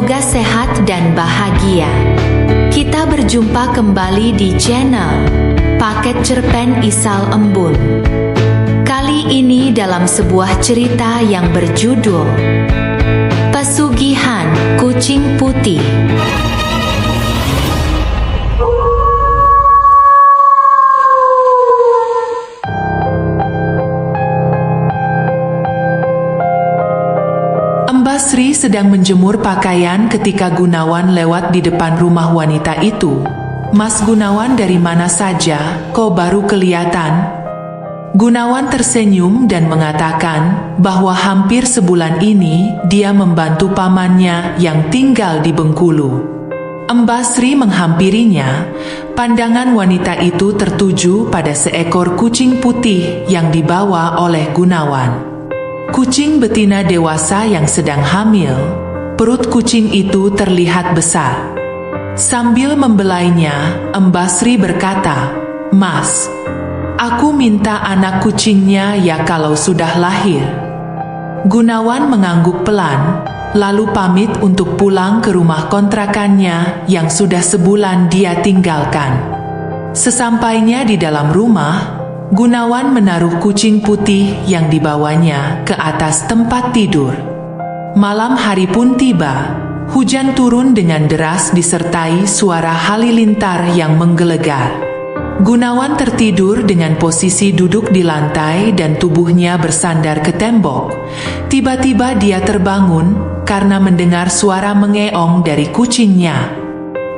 Semoga sehat dan bahagia. Kita berjumpa kembali di channel Paket Cerpen Isal Embun. Kali ini dalam sebuah cerita yang berjudul Pesugihan Kucing Putih. Mbak Sri sedang menjemur pakaian ketika Gunawan lewat di depan rumah wanita itu. "Mas Gunawan, dari mana saja, kok baru kelihatan?" Gunawan tersenyum dan mengatakan bahwa hampir sebulan ini dia membantu pamannya yang tinggal di Bengkulu. Mbak Sri menghampirinya. Pandangan wanita itu tertuju pada seekor kucing putih yang dibawa oleh Gunawan. Kucing betina dewasa yang sedang hamil. Perut kucing itu terlihat besar. Sambil membelainya, Mbak Sri berkata, "Mas, aku minta anak kucingnya ya kalau sudah lahir." Gunawan mengangguk pelan, lalu pamit untuk pulang ke rumah kontrakannya yang sudah sebulan dia tinggalkan. Sesampainya di dalam rumah, Gunawan menaruh kucing putih yang dibawanya ke atas tempat tidur. Malam hari pun tiba. Hujan turun dengan deras disertai suara halilintar yang menggelegar. Gunawan tertidur dengan posisi duduk di lantai dan tubuhnya bersandar ke tembok. Tiba-tiba dia terbangun karena mendengar suara mengeong dari kucingnya.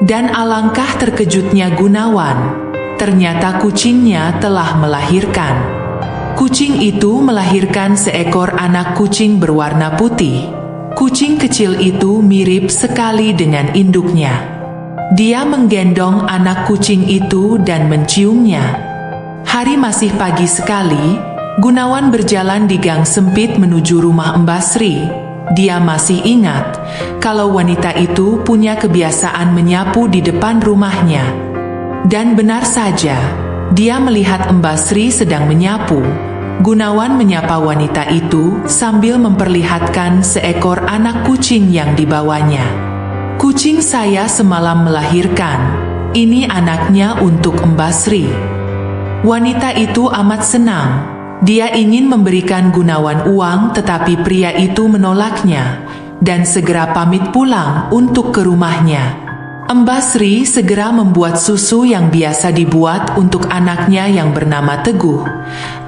Dan alangkah terkejutnya Gunawan. Ternyata kucingnya telah melahirkan. Kucing itu melahirkan seekor anak kucing berwarna putih. Kucing kecil itu mirip sekali dengan induknya. Dia menggendong anak kucing itu dan menciumnya. Hari masih pagi sekali, Gunawan berjalan di gang sempit menuju rumah Mbak Sri. Dia masih ingat kalau wanita itu punya kebiasaan menyapu di depan rumahnya. Dan benar saja, dia melihat Mbak Sri sedang menyapu. Gunawan menyapa wanita itu sambil memperlihatkan seekor anak kucing yang dibawanya. "Kucing saya semalam melahirkan. Ini anaknya untuk Mbak Sri." Wanita itu amat senang. Dia ingin memberikan Gunawan uang, tetapi pria itu menolaknya dan segera pamit pulang untuk ke rumahnya. Mbak Sri segera membuat susu yang biasa dibuat untuk anaknya yang bernama Teguh.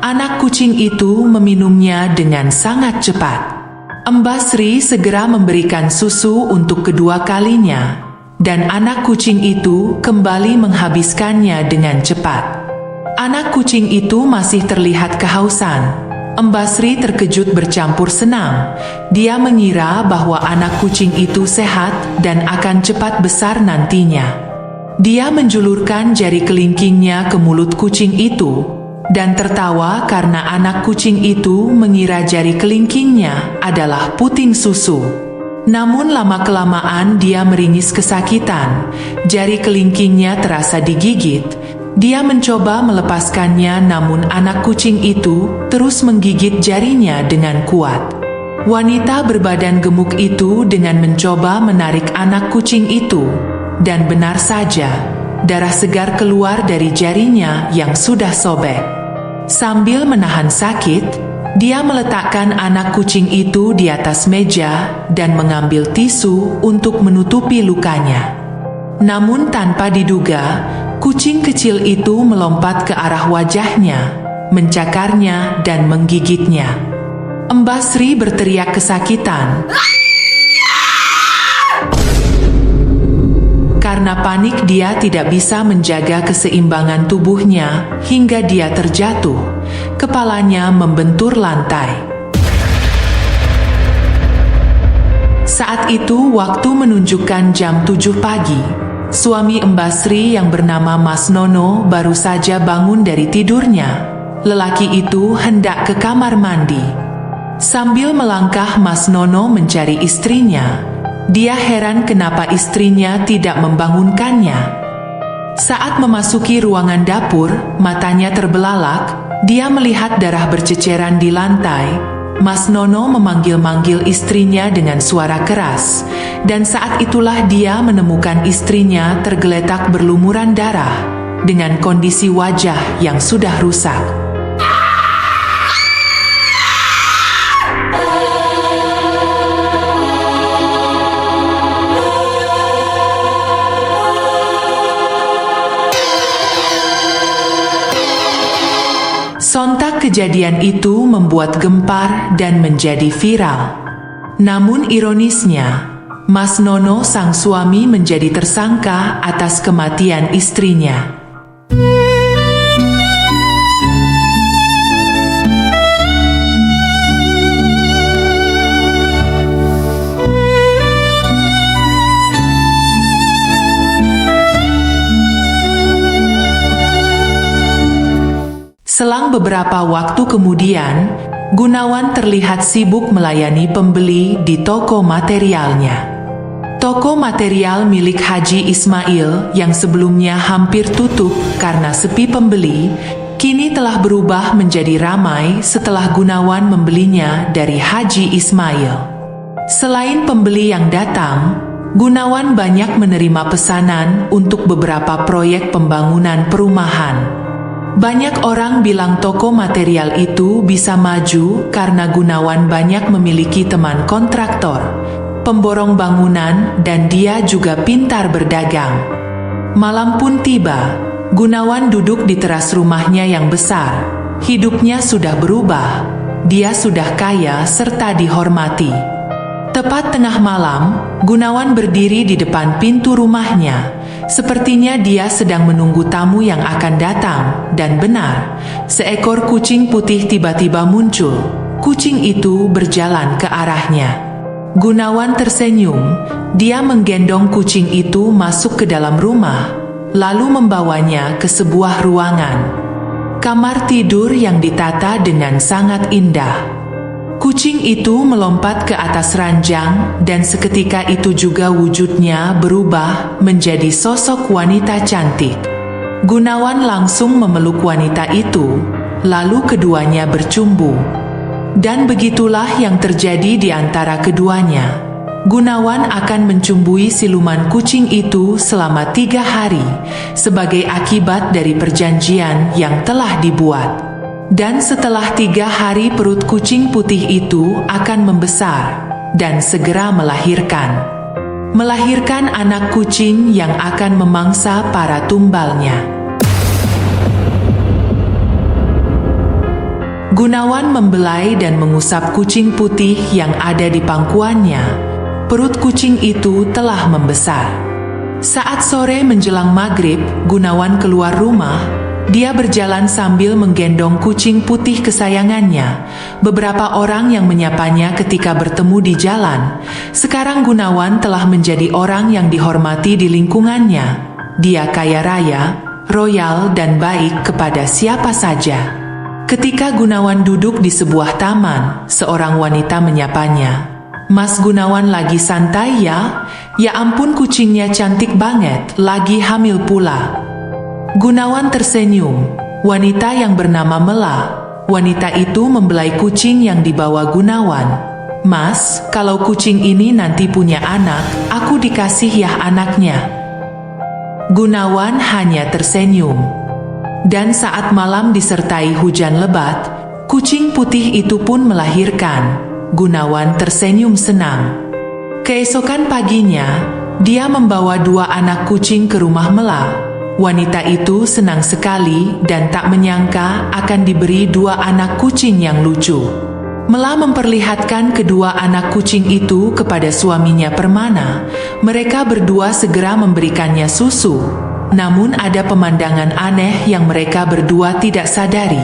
Anak kucing itu meminumnya dengan sangat cepat. Mbak Sri segera memberikan susu untuk kedua kalinya, dan anak kucing itu kembali menghabiskannya dengan cepat. Anak kucing itu masih terlihat kehausan. Mbak Sri terkejut bercampur senang. Dia mengira bahwa anak kucing itu sehat dan akan cepat besar nantinya. Dia menjulurkan jari kelingkingnya ke mulut kucing itu dan tertawa karena anak kucing itu mengira jari kelingkingnya adalah puting susu. Namun lama-kelamaan dia meringis kesakitan. Jari kelingkingnya terasa digigit. Dia mencoba melepaskannya, namun anak kucing itu terus menggigit jarinya dengan kuat. Wanita berbadan gemuk itu dengan mencoba menarik anak kucing itu, dan benar saja, darah segar keluar dari jarinya yang sudah sobek. Sambil menahan sakit, dia meletakkan anak kucing itu di atas meja dan mengambil tisu untuk menutupi lukanya. Namun tanpa diduga, kucing kecil itu melompat ke arah wajahnya, mencakarnya dan menggigitnya. Mbak Sri berteriak kesakitan. Karena panik dia tidak bisa menjaga keseimbangan tubuhnya hingga dia terjatuh. Kepalanya membentur lantai. Saat itu waktu menunjukkan jam 7 pagi. Suami Mbak Sri yang bernama Mas Nono baru saja bangun dari tidurnya. Lelaki itu hendak ke kamar mandi. Sambil melangkah Mas Nono mencari istrinya. Dia heran kenapa istrinya tidak membangunkannya. Saat memasuki ruangan dapur, matanya terbelalak. Dia melihat darah berceceran di lantai. Mas Nono memanggil-manggil istrinya dengan suara keras, dan saat itulah dia menemukan istrinya tergeletak berlumuran darah, dengan kondisi wajah yang sudah rusak. Sontak kejadian itu membuat gempar dan menjadi viral. Namun ironisnya, Mas Nono sang suami menjadi tersangka atas kematian istrinya. Selang beberapa waktu kemudian, Gunawan terlihat sibuk melayani pembeli di toko materialnya. Toko material milik Haji Ismail yang sebelumnya hampir tutup karena sepi pembeli, kini telah berubah menjadi ramai setelah Gunawan membelinya dari Haji Ismail. Selain pembeli yang datang, Gunawan banyak menerima pesanan untuk beberapa proyek pembangunan perumahan. Banyak orang bilang toko material itu bisa maju karena Gunawan banyak memiliki teman kontraktor, pemborong bangunan, dan dia juga pintar berdagang. Malam pun tiba, Gunawan duduk di teras rumahnya yang besar. Hidupnya sudah berubah, dia sudah kaya serta dihormati. Tepat tengah malam, Gunawan berdiri di depan pintu rumahnya. Sepertinya dia sedang menunggu tamu yang akan datang, dan benar, seekor kucing putih tiba-tiba muncul. Kucing itu berjalan ke arahnya. Gunawan tersenyum, dia menggendong kucing itu masuk ke dalam rumah, lalu membawanya ke sebuah ruangan. Kamar tidur yang ditata dengan sangat indah. Kucing itu melompat ke atas ranjang dan seketika itu juga wujudnya berubah menjadi sosok wanita cantik. Gunawan langsung memeluk wanita itu, lalu keduanya bercumbu. Dan begitulah yang terjadi di antara keduanya. Gunawan akan mencumbui siluman kucing itu selama 3 hari sebagai akibat dari perjanjian yang telah dibuat. Dan setelah 3 hari perut kucing putih itu akan membesar dan segera melahirkan. Melahirkan anak kucing yang akan memangsa para tumbalnya. Gunawan membelai dan mengusap kucing putih yang ada di pangkuannya. Perut kucing itu telah membesar. Saat sore menjelang maghrib, Gunawan keluar rumah. Dia berjalan sambil menggendong kucing putih kesayangannya. Beberapa orang yang menyapanya ketika bertemu di jalan. Sekarang Gunawan telah menjadi orang yang dihormati di lingkungannya. Dia kaya raya, royal, dan baik kepada siapa saja. Ketika Gunawan duduk di sebuah taman, seorang wanita menyapanya. "Mas Gunawan lagi santai ya? Ya ampun, kucingnya cantik banget, lagi hamil pula." Gunawan tersenyum. Wanita yang bernama Mela. Wanita itu membelai kucing yang dibawa Gunawan. "Mas, kalau kucing ini nanti punya anak, aku dikasih ya anaknya." Gunawan hanya tersenyum. Dan saat malam disertai hujan lebat, kucing putih itu pun melahirkan. Gunawan tersenyum senang. Keesokan paginya, dia membawa 2 anak kucing ke rumah Mela. Wanita itu senang sekali dan tak menyangka akan diberi 2 anak kucing yang lucu. Mela memperlihatkan kedua anak kucing itu kepada suaminya Permana. Mereka berdua segera memberikannya susu. Namun ada pemandangan aneh yang mereka berdua tidak sadari.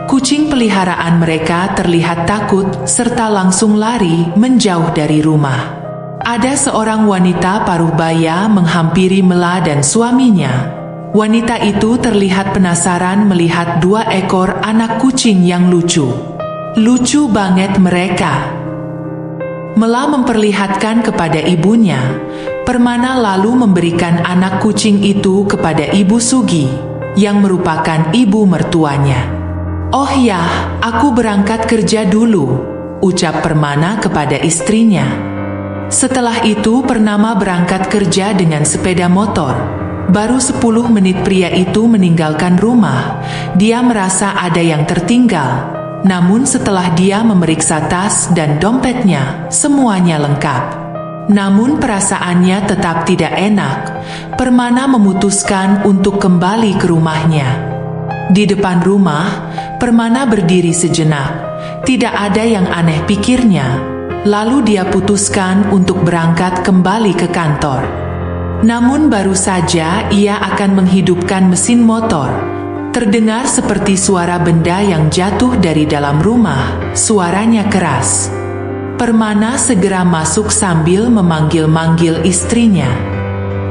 Kucing peliharaan mereka terlihat takut serta langsung lari menjauh dari rumah. Ada seorang wanita paruh baya menghampiri Mela dan suaminya. Wanita itu terlihat penasaran melihat 2 ekor anak kucing yang lucu. Lucu banget mereka. Mela memperlihatkan kepada ibunya. Permana lalu memberikan anak kucing itu kepada Ibu Sugi, yang merupakan ibu mertuanya. "Oh ya, aku berangkat kerja dulu. ucap Permana kepada istrinya. Setelah itu Purnama berangkat kerja dengan sepeda motor. Baru 10 menit pria itu meninggalkan rumah. Dia merasa ada yang tertinggal. Namun setelah dia memeriksa tas dan dompetnya, semuanya lengkap. Namun perasaannya tetap tidak enak. Permana memutuskan untuk kembali ke rumahnya. Di depan rumah, Permana berdiri sejenak. Tidak ada yang aneh pikirnya. Lalu dia putuskan untuk berangkat kembali ke kantor. Namun baru saja ia akan menghidupkan mesin motor, terdengar seperti suara benda yang jatuh dari dalam rumah. Suaranya keras. Permana segera masuk sambil memanggil-manggil istrinya.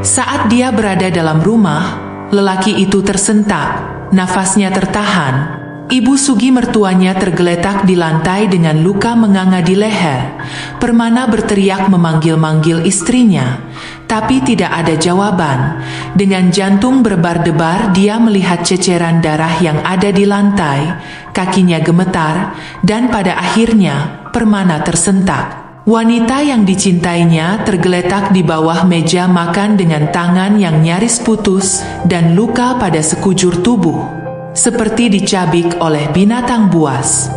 Saat dia berada dalam rumah, lelaki itu tersentak, nafasnya tertahan. Ibu Sugi mertuanya tergeletak di lantai dengan luka menganga di leher. Permana berteriak memanggil-manggil istrinya, tapi tidak ada jawaban. Dengan jantung berdebar-debar, dia melihat ceceran darah yang ada di lantai, kakinya gemetar, dan pada akhirnya Permana tersentak. Wanita yang dicintainya tergeletak di bawah meja makan dengan tangan yang nyaris putus dan luka pada sekujur tubuh, seperti dicabik oleh binatang buas.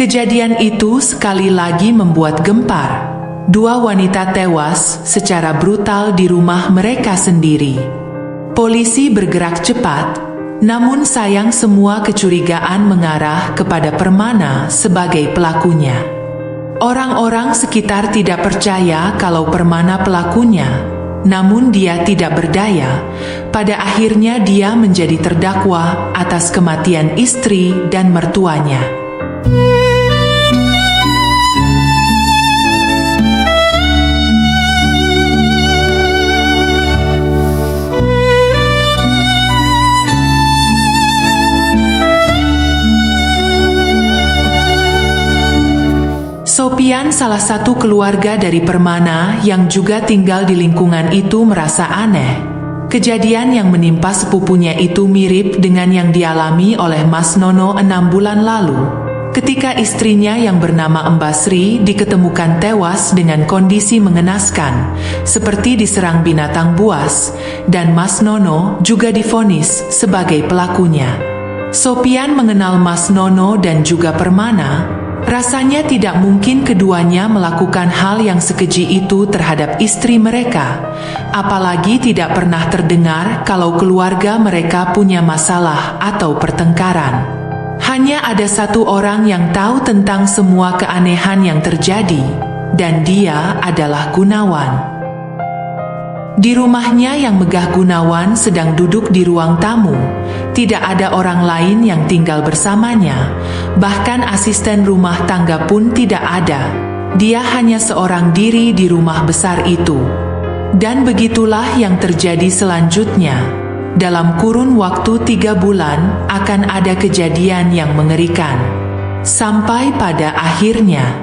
Kejadian itu sekali lagi membuat gempar. 2 wanita tewas secara brutal di rumah mereka sendiri. Polisi bergerak cepat, namun sayang semua kecurigaan mengarah kepada Permana sebagai pelakunya. Orang-orang sekitar tidak percaya kalau Permana pelakunya, namun dia tidak berdaya. Pada akhirnya dia menjadi terdakwa atas kematian istri dan mertuanya. Sopian, salah satu keluarga dari Permana yang juga tinggal di lingkungan itu, merasa aneh. Kejadian yang menimpa sepupunya itu mirip dengan yang dialami oleh Mas Nono 6 bulan lalu, ketika istrinya yang bernama Embasri diketemukan tewas dengan kondisi mengenaskan, seperti diserang binatang buas, dan Mas Nono juga divonis sebagai pelakunya. Sopian mengenal Mas Nono dan juga Permana. Rasanya tidak mungkin keduanya melakukan hal yang sekeji itu terhadap istri mereka. Apalagi tidak pernah terdengar kalau keluarga mereka punya masalah atau pertengkaran. Hanya ada satu orang yang tahu tentang semua keanehan yang terjadi, dan dia adalah Gunawan. Di rumahnya yang megah, Gunawan sedang duduk di ruang tamu. Tidak ada orang lain yang tinggal bersamanya. Bahkan asisten rumah tangga pun tidak ada. Dia hanya seorang diri di rumah besar itu. Dan begitulah yang terjadi selanjutnya. Dalam kurun waktu 3 bulan akan ada kejadian yang mengerikan. Sampai pada akhirnya.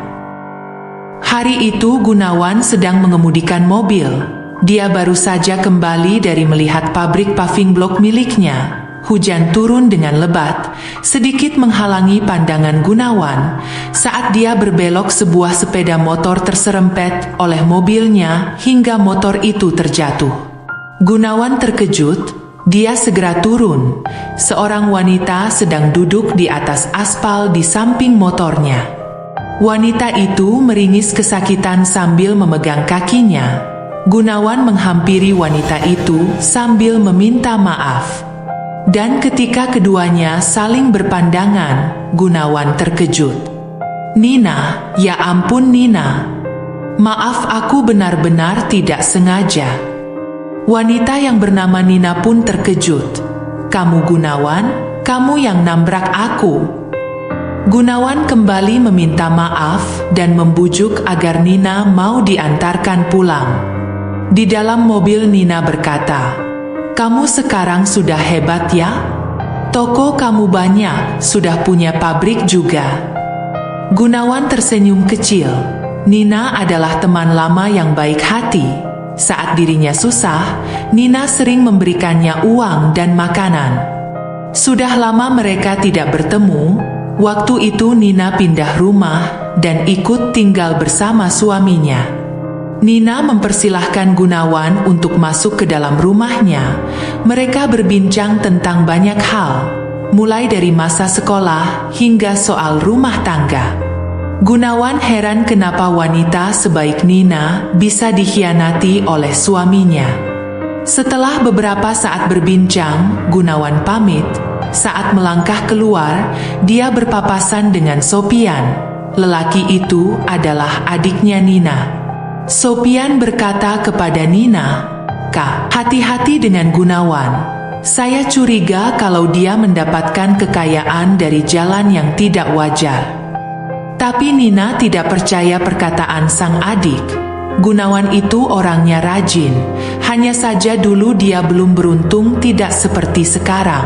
Hari itu Gunawan sedang mengemudikan mobil. Dia baru saja kembali dari melihat pabrik paving block miliknya. Hujan turun dengan lebat, sedikit menghalangi pandangan Gunawan. Saat dia berbelok, sebuah sepeda motor terserempet oleh mobilnya hingga motor itu terjatuh. Gunawan terkejut, dia segera turun. Seorang wanita sedang duduk di atas aspal di samping motornya. Wanita itu meringis kesakitan sambil memegang kakinya. Gunawan menghampiri wanita itu sambil meminta maaf. Dan ketika keduanya saling berpandangan, Gunawan terkejut. "Nina, ya ampun Nina. Maaf, aku benar-benar tidak sengaja." Wanita yang bernama Nina pun terkejut. "Kamu Gunawan? Kamu yang nabrak aku?" Gunawan kembali meminta maaf dan membujuk agar Nina mau diantarkan pulang. Di dalam mobil Nina berkata, "Kamu sekarang sudah hebat ya? Toko kamu banyak, sudah punya pabrik juga." Gunawan tersenyum kecil. Nina adalah teman lama yang baik hati. Saat dirinya susah, Nina sering memberikannya uang dan makanan. Sudah lama mereka tidak bertemu, Waktu itu Nina pindah rumah dan ikut tinggal bersama suaminya. Nina mempersilahkan Gunawan untuk masuk ke dalam rumahnya. Mereka berbincang tentang banyak hal, mulai dari masa sekolah hingga soal rumah tangga. Gunawan heran kenapa wanita sebaik Nina bisa dikhianati oleh suaminya. Setelah beberapa saat berbincang, Gunawan pamit. Saat melangkah keluar, dia berpapasan dengan Sopian. Lelaki itu adalah adiknya Nina. Sopian berkata kepada Nina, "Kak, hati-hati dengan Gunawan. Saya curiga kalau dia mendapatkan kekayaan dari jalan yang tidak wajar." Tapi Nina tidak percaya perkataan sang adik. Gunawan itu orangnya rajin, hanya saja dulu dia belum beruntung tidak seperti sekarang.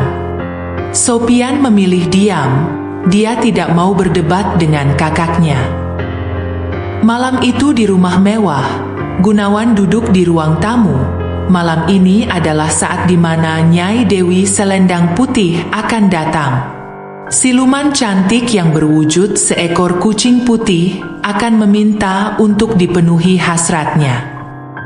Sopian memilih diam, dia tidak mau berdebat dengan kakaknya. Malam itu di rumah mewah, Gunawan duduk di ruang tamu. Malam ini adalah saat di mana Nyai Dewi Selendang Putih akan datang. Siluman cantik yang berwujud seekor kucing putih akan meminta untuk dipenuhi hasratnya.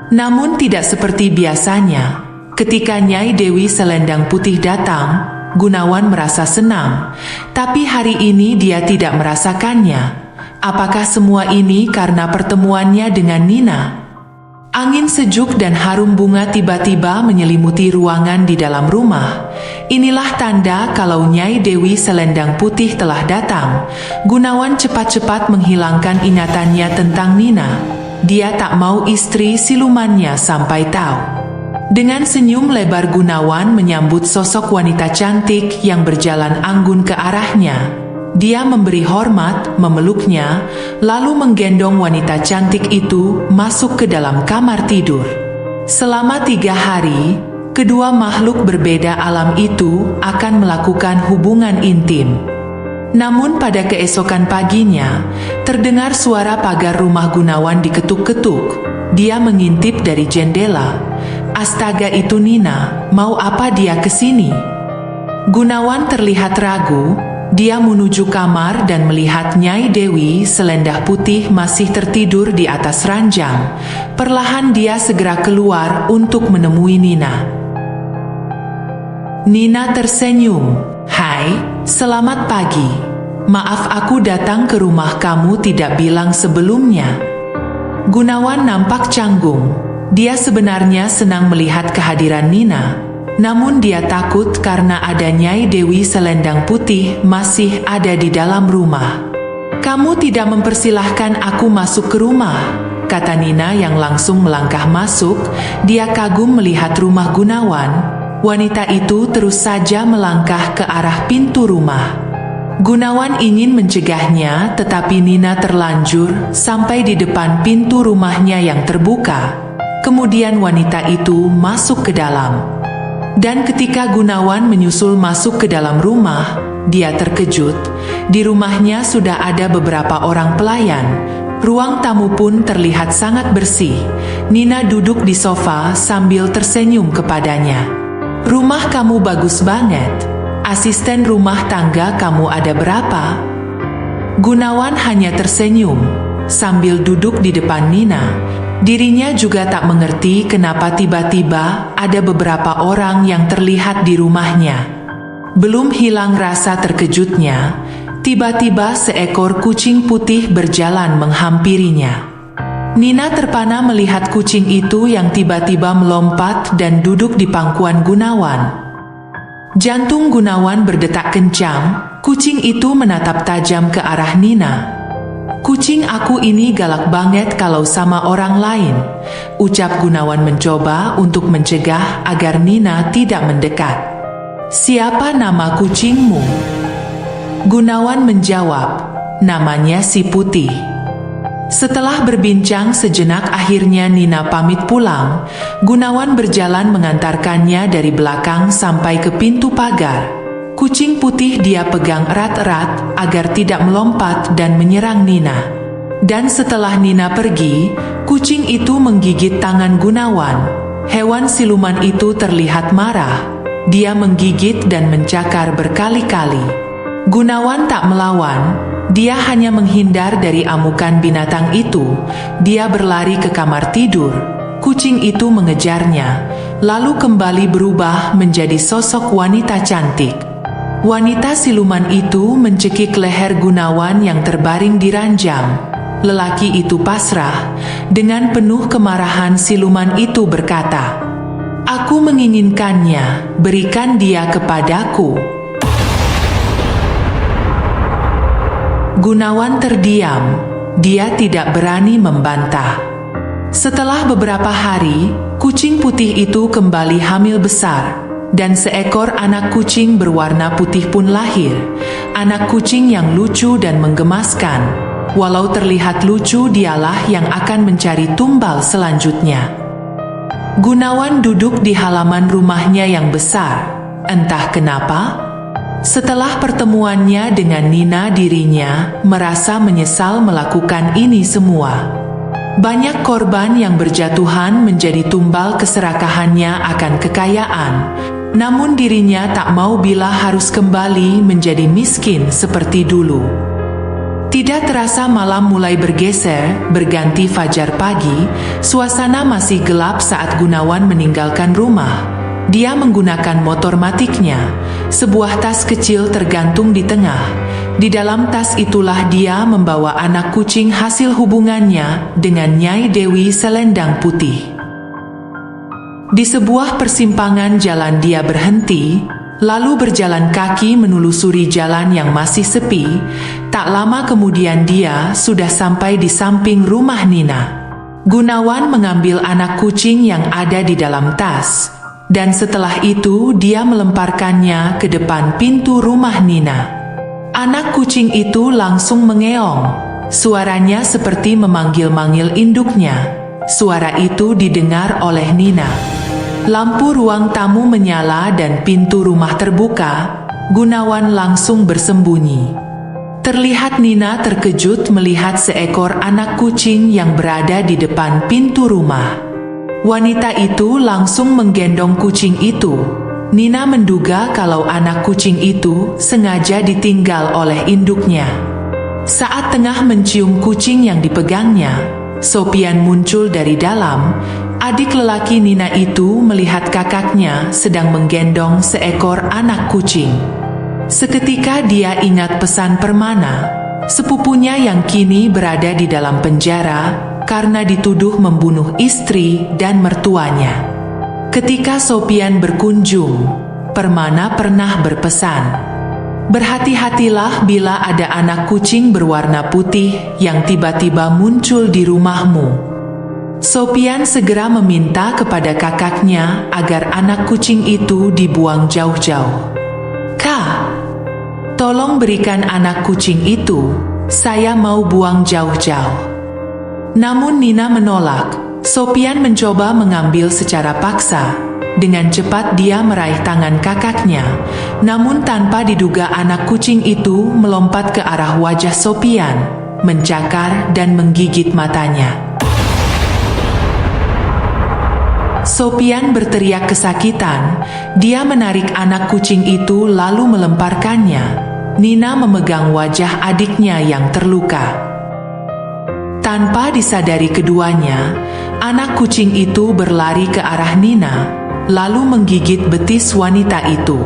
Namun tidak seperti biasanya, ketika Nyai Dewi Selendang Putih datang, Gunawan merasa senang, tapi hari ini dia tidak merasakannya. Apakah semua ini karena pertemuannya dengan Nina? Angin sejuk dan harum bunga tiba-tiba menyelimuti ruangan di dalam rumah. Inilah tanda kalau Nyai Dewi Selendang Putih telah datang. Gunawan cepat-cepat menghilangkan ingatannya tentang Nina. Dia tak mau istri silumannya sampai tahu. Dengan senyum lebar Gunawan menyambut sosok wanita cantik yang berjalan anggun ke arahnya. Dia memberi hormat, memeluknya, lalu menggendong wanita cantik itu masuk ke dalam kamar tidur. Selama 3 hari, kedua makhluk berbeda alam itu akan melakukan hubungan intim. Namun pada keesokan paginya, terdengar suara pagar rumah Gunawan diketuk-ketuk. Dia mengintip dari jendela. Astaga, itu Nina, mau apa dia ke sini? Gunawan terlihat ragu. Dia menuju kamar dan melihat Nyai Dewi Selendang Putih masih tertidur di atas ranjang. Perlahan dia segera keluar untuk menemui Nina. Nina tersenyum. "Hai, selamat pagi. Maaf aku datang ke rumah kamu tidak bilang sebelumnya." Gunawan nampak canggung. Dia sebenarnya senang melihat kehadiran Nina. Namun dia takut karena ada Nyai Dewi Selendang Putih masih ada di dalam rumah. "Kamu tidak mempersilahkan aku masuk ke rumah," kata Nina yang langsung melangkah masuk. Dia kagum melihat rumah Gunawan. Wanita itu terus saja melangkah ke arah pintu rumah. Gunawan ingin mencegahnya, tetapi Nina terlanjur sampai di depan pintu rumahnya yang terbuka. Kemudian wanita itu masuk ke dalam. Dan ketika Gunawan menyusul masuk ke dalam rumah, dia terkejut. Di rumahnya sudah ada beberapa orang pelayan. Ruang tamu pun terlihat sangat bersih. Nina duduk di sofa sambil tersenyum kepadanya. "Rumah kamu bagus banget. Asisten rumah tangga kamu ada berapa?" Gunawan hanya tersenyum sambil duduk di depan Nina. Dirinya juga tak mengerti kenapa tiba-tiba ada beberapa orang yang terlihat di rumahnya. Belum hilang rasa terkejutnya, tiba-tiba seekor kucing putih berjalan menghampirinya. Nina terpana melihat kucing itu yang tiba-tiba melompat dan duduk di pangkuan Gunawan. Jantung Gunawan berdetak kencang. Kucing itu menatap tajam ke arah Nina. "Kucing aku ini galak banget kalau sama orang lain," ucap Gunawan mencoba untuk mencegah agar Nina tidak mendekat. "Siapa nama kucingmu?" Gunawan menjawab, "Namanya si Putih." Setelah berbincang sejenak akhirnya Nina pamit pulang. Gunawan berjalan mengantarkannya dari belakang sampai ke pintu pagar. Kucing putih dia pegang erat-erat agar tidak melompat dan menyerang Nina. Dan setelah Nina pergi, kucing itu menggigit tangan Gunawan. Hewan siluman itu terlihat marah. Dia menggigit dan mencakar berkali-kali. Gunawan tak melawan, dia hanya menghindar dari amukan binatang itu. Dia berlari ke kamar tidur. Kucing itu mengejarnya, lalu kembali berubah menjadi sosok wanita cantik. Wanita siluman itu mencekik leher Gunawan yang terbaring di ranjang. Lelaki itu pasrah. Dengan penuh kemarahan siluman itu berkata, "Aku menginginkannya, berikan dia kepadaku." Gunawan terdiam. Dia tidak berani membantah. Setelah beberapa hari, kucing putih itu kembali hamil besar, dan seekor anak kucing berwarna putih pun lahir. Anak kucing yang lucu dan menggemaskan. Walau terlihat lucu, dialah yang akan mencari tumbal selanjutnya. Gunawan duduk di halaman rumahnya yang besar. Entah kenapa, setelah pertemuannya dengan Nina, dirinya merasa menyesal melakukan ini semua. Banyak korban yang berjatuhan menjadi tumbal keserakahannya akan kekayaan. Namun dirinya tak mau bila harus kembali menjadi miskin seperti dulu. Tidak terasa malam mulai bergeser, berganti fajar pagi. Suasana masih gelap saat Gunawan meninggalkan rumah. Dia menggunakan motor matiknya. Sebuah tas kecil tergantung di tengah. Di dalam tas itulah dia membawa anak kucing hasil hubungannya dengan Nyai Dewi Selendang Putih. Di sebuah persimpangan jalan dia berhenti, lalu berjalan kaki menelusuri jalan yang masih sepi. Tak lama kemudian dia sudah sampai di samping rumah Nina. Gunawan mengambil anak kucing yang ada di dalam tas, dan setelah itu dia melemparkannya ke depan pintu rumah Nina. Anak kucing itu langsung mengeong. Suaranya seperti memanggil-manggil induknya. Suara itu didengar oleh Nina. Lampu ruang tamu menyala dan pintu rumah terbuka. Gunawan langsung bersembunyi. Terlihat Nina terkejut melihat seekor anak kucing yang berada di depan pintu rumah. Wanita itu langsung menggendong kucing itu. Nina menduga kalau anak kucing itu sengaja ditinggal oleh induknya. Saat tengah mencium kucing yang dipegangnya, Sopian muncul dari dalam. Adik lelaki Nina itu melihat kakaknya sedang menggendong seekor anak kucing. Seketika dia ingat pesan Permana, sepupunya yang kini berada di dalam penjara karena dituduh membunuh istri dan mertuanya. Ketika Sopian berkunjung, Permana pernah berpesan, "Berhati-hatilah bila ada anak kucing berwarna putih yang tiba-tiba muncul di rumahmu." Sopian segera meminta kepada kakaknya agar anak kucing itu dibuang jauh-jauh. "Kak, tolong berikan anak kucing itu, saya mau buang jauh-jauh." Namun Nina menolak. Sopian mencoba mengambil secara paksa. Dengan cepat dia meraih tangan kakaknya. Namun tanpa diduga anak kucing itu melompat ke arah wajah Sopian, mencakar dan menggigit matanya. Sopian berteriak kesakitan. Dia menarik anak kucing itu lalu melemparkannya. Nina memegang wajah adiknya yang terluka. Tanpa disadari keduanya, anak kucing itu berlari ke arah Nina, lalu menggigit betis wanita itu.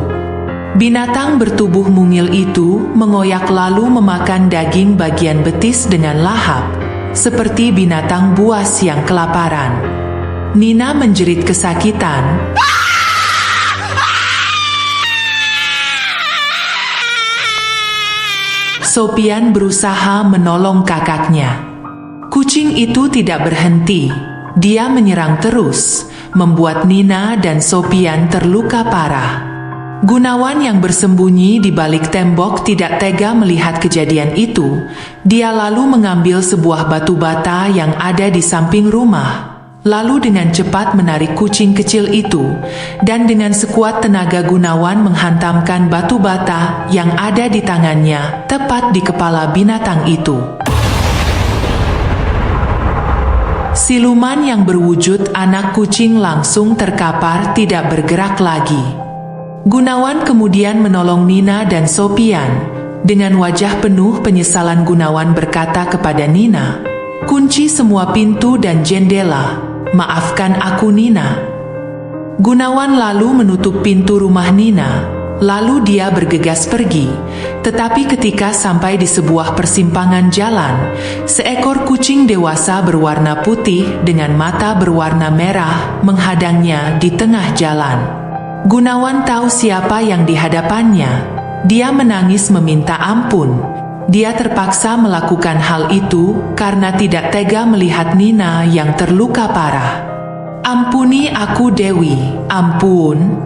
Binatang bertubuh mungil itu mengoyak lalu memakan daging bagian betis dengan lahap, seperti binatang buas yang kelaparan. Nina menjerit kesakitan. Sopian berusaha menolong kakaknya. Kucing itu tidak berhenti. Dia menyerang terus, membuat Nina dan Sopian terluka parah. Gunawan yang bersembunyi di balik tembok tidak tega melihat kejadian itu. Dia lalu mengambil sebuah batu bata yang ada di samping rumah. Lalu dengan cepat menarik kucing kecil itu, dan dengan sekuat tenaga Gunawan menghantamkan batu bata yang ada di tangannya tepat di kepala binatang itu. Siluman yang berwujud anak kucing langsung terkapar tidak bergerak lagi. Gunawan kemudian menolong Nina dan Sopian. Dengan wajah penuh penyesalan Gunawan berkata kepada Nina, "Kunci semua pintu dan jendela. Maafkan aku, Nina." Gunawan lalu menutup pintu rumah Nina. Lalu dia bergegas pergi, tetapi ketika sampai di sebuah persimpangan jalan, seekor kucing dewasa berwarna putih dengan mata berwarna merah menghadangnya di tengah jalan. Gunawan tahu siapa yang di hadapannya. Dia menangis meminta ampun. Dia terpaksa melakukan hal itu karena tidak tega melihat Nina yang terluka parah. "Ampuni aku, Dewi, ampun."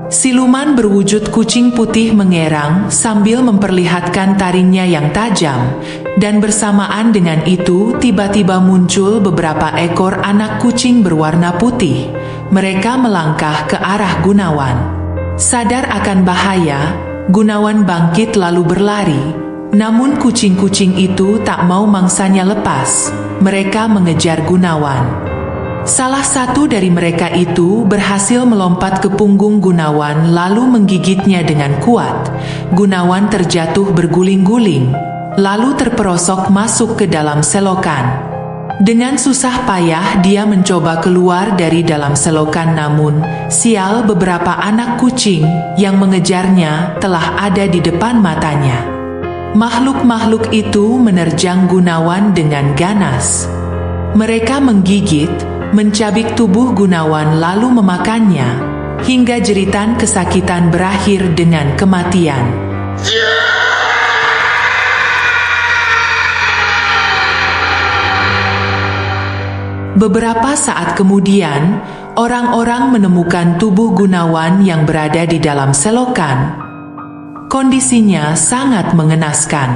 Siluman berwujud kucing putih mengerang sambil memperlihatkan taringnya yang tajam, dan bersamaan dengan itu tiba-tiba muncul beberapa ekor anak kucing berwarna putih. Mereka melangkah ke arah Gunawan. Sadar akan bahaya, Gunawan bangkit lalu berlari. Namun kucing-kucing itu tak mau mangsanya lepas. Mereka mengejar Gunawan. Salah satu dari mereka itu berhasil melompat ke punggung Gunawan lalu menggigitnya dengan kuat. Gunawan terjatuh berguling-guling, lalu terperosok masuk ke dalam selokan. Dengan susah payah dia mencoba keluar dari dalam selokan, namun sial, beberapa anak kucing yang mengejarnya telah ada di depan matanya. Makhluk-makhluk itu menerjang Gunawan dengan ganas. Mereka menggigit, mencabik tubuh Gunawan lalu memakannya, hingga jeritan kesakitan berakhir dengan kematian. Beberapa saat kemudian, orang-orang menemukan tubuh Gunawan yang berada di dalam selokan. Kondisinya sangat mengenaskan.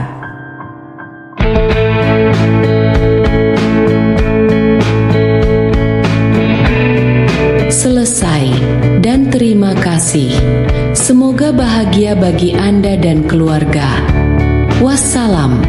Selesai, dan terima kasih. Semoga bahagia bagi Anda dan keluarga. Wassalam.